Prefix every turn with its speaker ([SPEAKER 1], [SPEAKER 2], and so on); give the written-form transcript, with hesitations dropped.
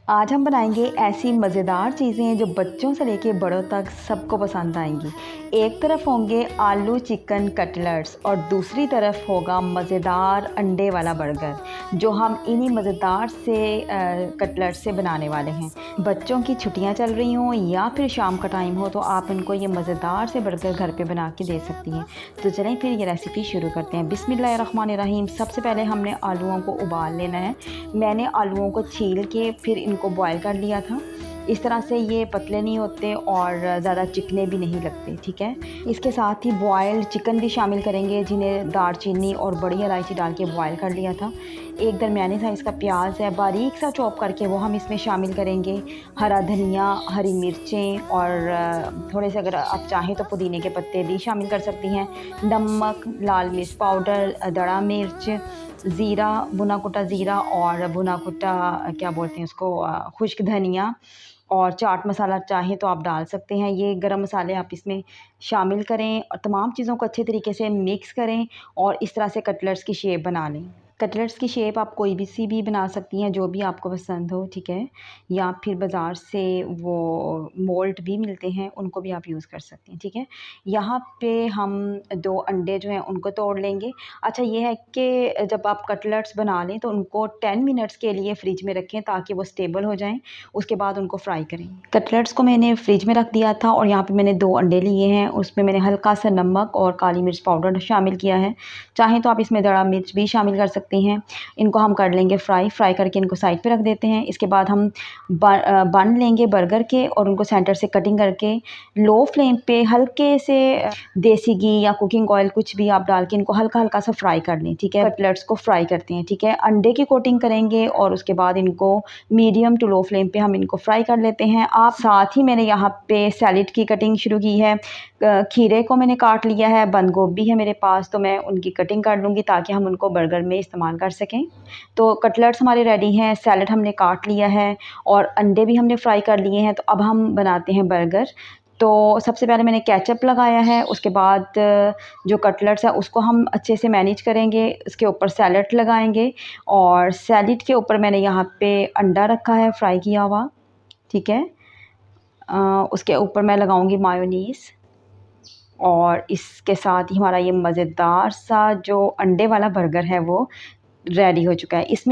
[SPEAKER 1] आज हम बनाएंगे ऐसी मज़ेदार चीज़ें जो बच्चों से लेके बड़ों तक सबको पसंद आएंगी। एक तरफ होंगे आलू चिकन कटलेट्स और दूसरी तरफ होगा मज़ेदार अंडे वाला बर्गर जो हम इन्हीं मज़ेदार से कटलेट से बनाने वाले हैं। बच्चों की छुट्टियां चल रही हों या फिर शाम का टाइम हो तो आप इनको ये मज़ेदार से बर्गर घर पे बना के दे सकती हैं। तो चलें फिर ये रेसिपी शुरू करते हैं। बिस्मिल्लाहिर्रहमानिर्रहीम। सबसे पहले हमने आलूओं को उबाल लेना है। मैंने आलूओं को छील के फिर इनको बॉयल कर लिया था। इस तरह से ये पतले नहीं होते और ज़्यादा चिकने भी नहीं लगते, ठीक है। इसके साथ ही बॉयल्ड चिकन भी शामिल करेंगे जिन्हें दालचीनी और बड़ी इलायची डाल के बॉयल कर लिया था। एक दरमियानी साइज़ का प्याज है बारीक सा चॉप करके वो हम इसमें शामिल करेंगे। हरा धनिया, हरी मिर्चें और थोड़े से अगर आप चाहें तो पुदीने के पत्ते भी शामिल कर सकती हैं। नमक, लाल मिर्च पाउडर, दड़ा मिर्च, ज़ीरा, भुना कुटा ज़ीरा और भुना कुटा क्या बोलते हैं उसको, खुश्क धनिया और चाट मसाला चाहें तो आप डाल सकते हैं। ये गरम मसाले आप इसमें शामिल करें और तमाम चीज़ों को अच्छे तरीके से मिक्स करें और इस तरह से कटलेट्स की शेप बना लें। कटलेट्स की शेप आप कोई भी सी भी बना सकती हैं जो भी आपको पसंद हो, ठीक है। या फिर बाज़ार से वो मोल्ड भी मिलते हैं, उनको भी आप यूज़ कर सकती हैं, ठीक है। यहाँ पे हम 2 अंडे जो हैं उनको तोड़ लेंगे। अच्छा ये है कि जब आप कटलेट्स बना लें तो उनको 10 मिनट्स के लिए फ्रिज में रखें ताकि वो स्टेबल हो जाएँ। उसके बाद उनको फ्राई करें। कटलेट्स को मैंने फ्रिज में रख दिया था और यहाँ पे मैंने 2 अंडे लिए हैं। उसमें मैंने हल्का सा नमक और काली मिर्च पाउडर शामिल किया है। चाहें तो आप इसमें दड़ा मिर्च भी शामिल कर सकते हैं। इनको हम कर लेंगे फ्राई करके इनको साइड पे रख देते हैं। इसके बाद हम बन लेंगे बर्गर के और उनको सेंटर से कटिंग करके लो फ्लेम पे हल्के से देसी घी या कुकिंग ऑयल कुछ भी आप डाल के इनको हल्का-हल्का सा फ्राई कर लें, ठीक है। कटलेट्स को फ्राई करते हैं, ठीक है। अंडे की कोटिंग करेंगे और उसके बाद इनको मीडियम टू लो फ्लेम पे हम इनको फ्राई कर लेते हैं। आप साथ ही मैंने यहाँ पे सैलेड की कटिंग शुरू की है। खीरे को मैंने काट लिया है, बंद गोभी है मेरे पास तो मैं उनकी कटिंग कर लूँगी ताकि हम उनको बर्गर में इस्तेमाल कर सकें। तो कटलेट्स हमारे रेडी हैं, सैलेड हमने काट लिया है और अंडे भी हमने फ्राई कर लिए हैं। तो अब हम बनाते हैं बर्गर। तो सबसे पहले मैंने केचप लगाया है, उसके बाद जो कटलेट्स है उसको हम अच्छे से मैनेज करेंगे, उसके ऊपर सैलेड लगाएंगे और सैलेड के ऊपर मैंने यहाँ पे अंडा रखा है फ्राई किया हुआ, ठीक है। उसके ऊपर मैं लगाऊंगी मायोनीज़ और इसके साथ ही हमारा ये मज़ेदार सा जो अंडे वाला बर्गर है वो रेडी हो चुका है। इसमें